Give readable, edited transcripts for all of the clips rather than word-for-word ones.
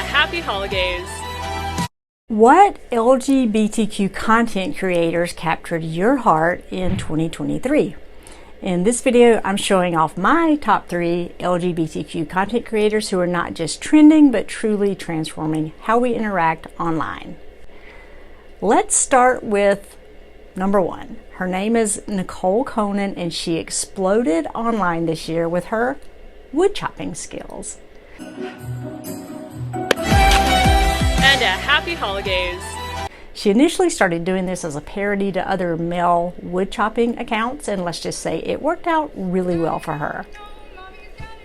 happy holidays. What LGBTQ content creators captured your heart in 2023? In this video, I'm showing off my top 3 LGBTQ content creators who are not just trending, but truly transforming how we interact online. Let's start with number 1. Her name is Nicole, and she exploded online this year with her wood chopping skills. And happy holidays. She initially started doing this as a parody to other male wood chopping accounts, and let's just say it worked out really well for her.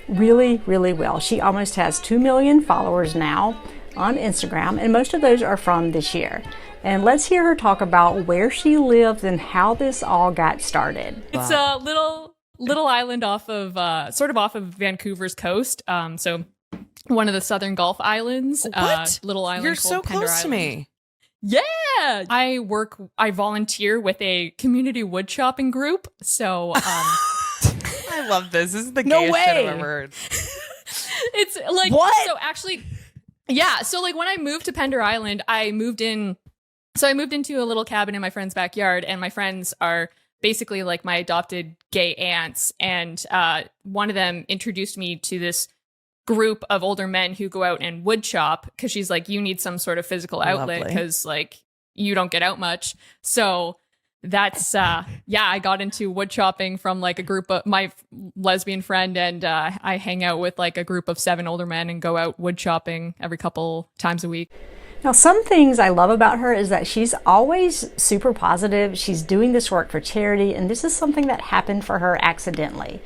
Really, really well. She almost has 2 million followers now on Instagram, and most of those are from this year. And let's hear her talk about where she lives and how this all got started. It's a little island off of off of Vancouver's coast. So one of the southern Gulf islands. What? Little island. You're called so Pender close to Island. me. Yeah, I volunteer with a community wood chopping group. So I love this. This is the No gayest way. shit I've ever heard. it's like What? So actually, yeah. So like when I moved to Pender Island, I moved into a little cabin in my friend's backyard, and my friends are basically like my adopted gay aunts, and one of them introduced me to this group of older men who go out and wood chop, because she's like, you need some sort of physical outlet Lovely. because like you don't get out much. So that's I got into wood chopping from like a group of my lesbian friend, and I hang out with like a group of 7 older men and go out wood chopping every couple times a week. Now, some things I love about her is that she's always super positive. She's doing this work for charity, and this is something that happened for her accidentally.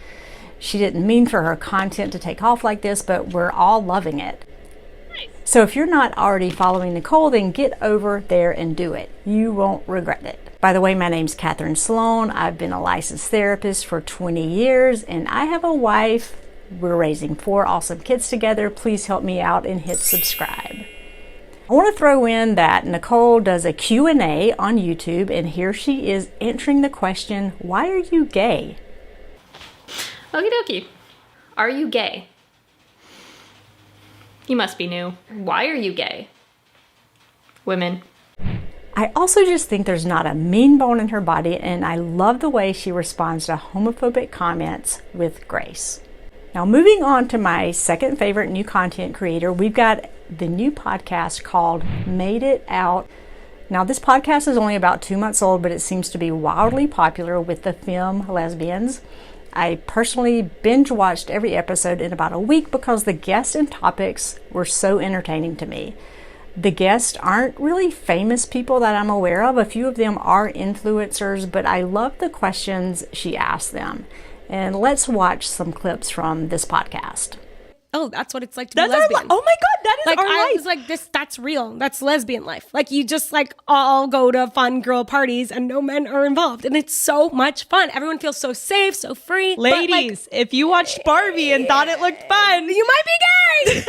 She didn't mean for her content to take off like this, but we're all loving it. So if you're not already following Nicole, then get over there and do it. You won't regret it. By the way, my name's Catherine Sloan. I've been a licensed therapist for 20 years, and I have a wife. We're raising 4 awesome kids together. Please help me out and hit subscribe. I want to throw in that Nicole does a Q&A on YouTube, and here she is answering the question, why are you gay? Okie dokie. Are you gay? You must be new. Why are you gay? Women. I also just think there's not a mean bone in her body, and I love the way she responds to homophobic comments with grace. Now, moving on to my second favorite new content creator, we've got the new podcast called Made It Out. Now, this podcast is only about 2 months old, but it seems to be wildly popular with the femme lesbians. I personally binge watched every episode in about a week because the guests and topics were so entertaining to me. The guests aren't really famous people that I'm aware of. A few of them are influencers, but I love the questions she asked them. And let's watch some clips from this podcast. Oh, that's what it's like to be That's our lesbian. life. Oh my God, that is Like our I life. was like, that's real. That's lesbian life. Like you just like all go to fun girl parties and no men are involved, and it's so much fun. Everyone feels so safe, so free. But, like, Ladies, if you watched Barbie and thought it looked fun, you might be gay.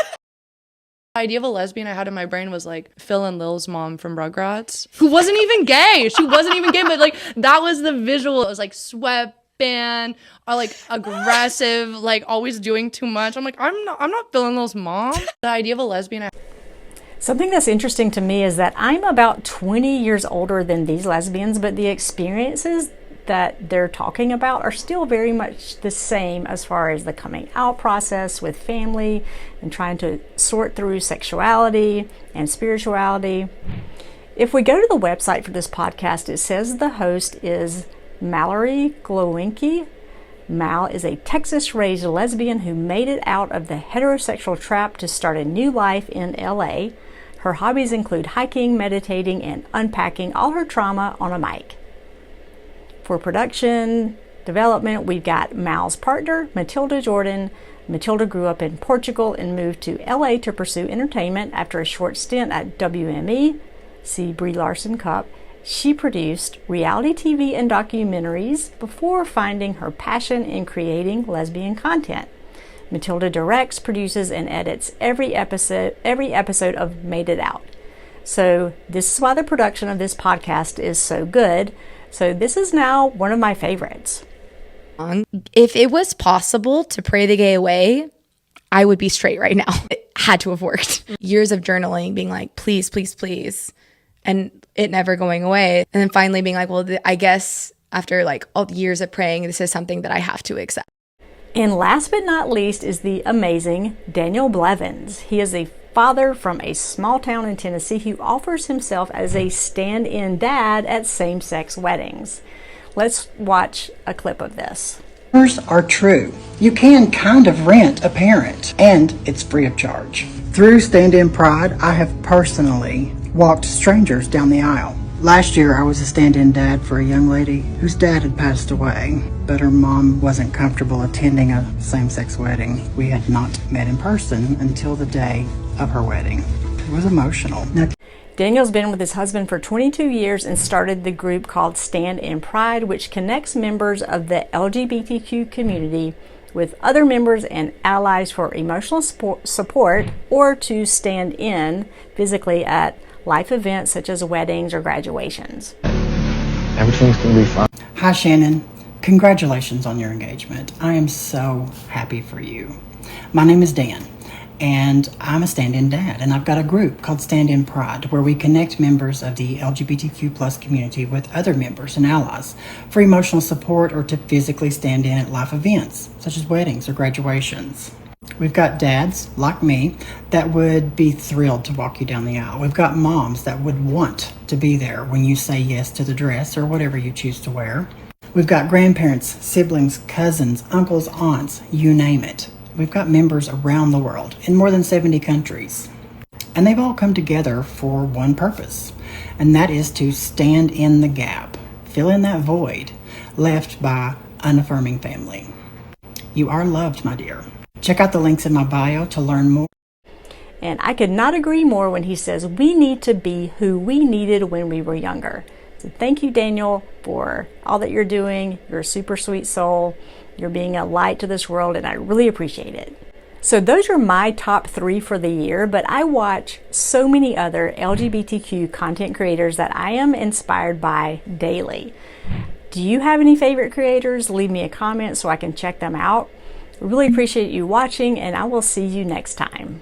The idea of a lesbian I had in my brain was like Phil and Lil's mom from Rugrats, who wasn't even gay. She wasn't even gay, but like that was the visual. It was like sweatband or like aggressive, like always doing too much. I'm like, I'm not Phil and Lil's mom. The idea of a lesbian Something that's interesting to me is that I'm about 20 years older than these lesbians, but the experiences that they're talking about are still very much the same as far as the coming out process with family and trying to sort through sexuality and spirituality. If we go to the website for this podcast, it says the host is Mallory Glowinky. Mal is a Texas-raised lesbian who made it out of the heterosexual trap to start a new life in LA. Her hobbies include hiking, meditating, and unpacking all her trauma on a mic. For production development, we've got Mal's partner, Matilda Jordan. Matilda grew up in Portugal and moved to LA to pursue entertainment after a short stint at WME, see Brie Larson Cup. She produced reality TV and documentaries before finding her passion in creating lesbian content. Matilda directs, produces, and edits every episode of Made It Out. So this is why the production of this podcast is so good. So this is now one of my favorites. If it was possible to pray the gay away, I would be straight right now. It had to have worked. Years of journaling, being like, please, please, please, and it never going away. And then finally being like, well, I guess after like all the years of praying, this is something that I have to accept. And last but not least is the amazing Daniel Blevins. He is a father from a small town in Tennessee who offers himself as a stand-in dad at same-sex weddings. Let's watch a clip of this. Rumors are true. You can kind of rent a parent, and it's free of charge. Through Stand In Pride, I have personally walked strangers down the aisle. Last year, I was a stand-in dad for a young lady whose dad had passed away, but her mom wasn't comfortable attending a same-sex wedding. We had not met in person until the day of her wedding. It was emotional. Now, Daniel's been with his husband for 22 years and started the group called Stand In Pride, which connects members of the LGBTQ community with other members and allies for emotional support or to stand in physically at life events such as weddings or graduations. Everything's gonna be fine. hi, Shannon. Congratulations on your engagement. I am so happy for you. My name is Dan, and I'm a stand-in dad, and I've got a group called Stand In Pride where we connect members of the LGBTQ plus community with other members and allies for emotional support or to physically stand in at life events such as weddings or graduations. We've got dads like me that would be thrilled to walk you down the aisle. We've got moms that would want to be there when you say yes to the dress or whatever you choose to wear. We've got grandparents, siblings, cousins, uncles, aunts, you name it. We've got members around the world in more than 70 countries. And they've all come together for one purpose, and that is to stand in the gap, fill in that void left by unaffirming family. You are loved, my dear. Check out the links in my bio to learn more. And I could not agree more when he says we need to be who we needed when we were younger. So thank you, Daniel, for all that you're doing. You're a super sweet soul. You're being a light to this world, and I really appreciate it. So those are my top 3 for the year, but I watch so many other LGBTQ content creators that I am inspired by daily. Do you have any favorite creators? Leave me a comment so I can check them out. I really appreciate you watching, and I will see you next time.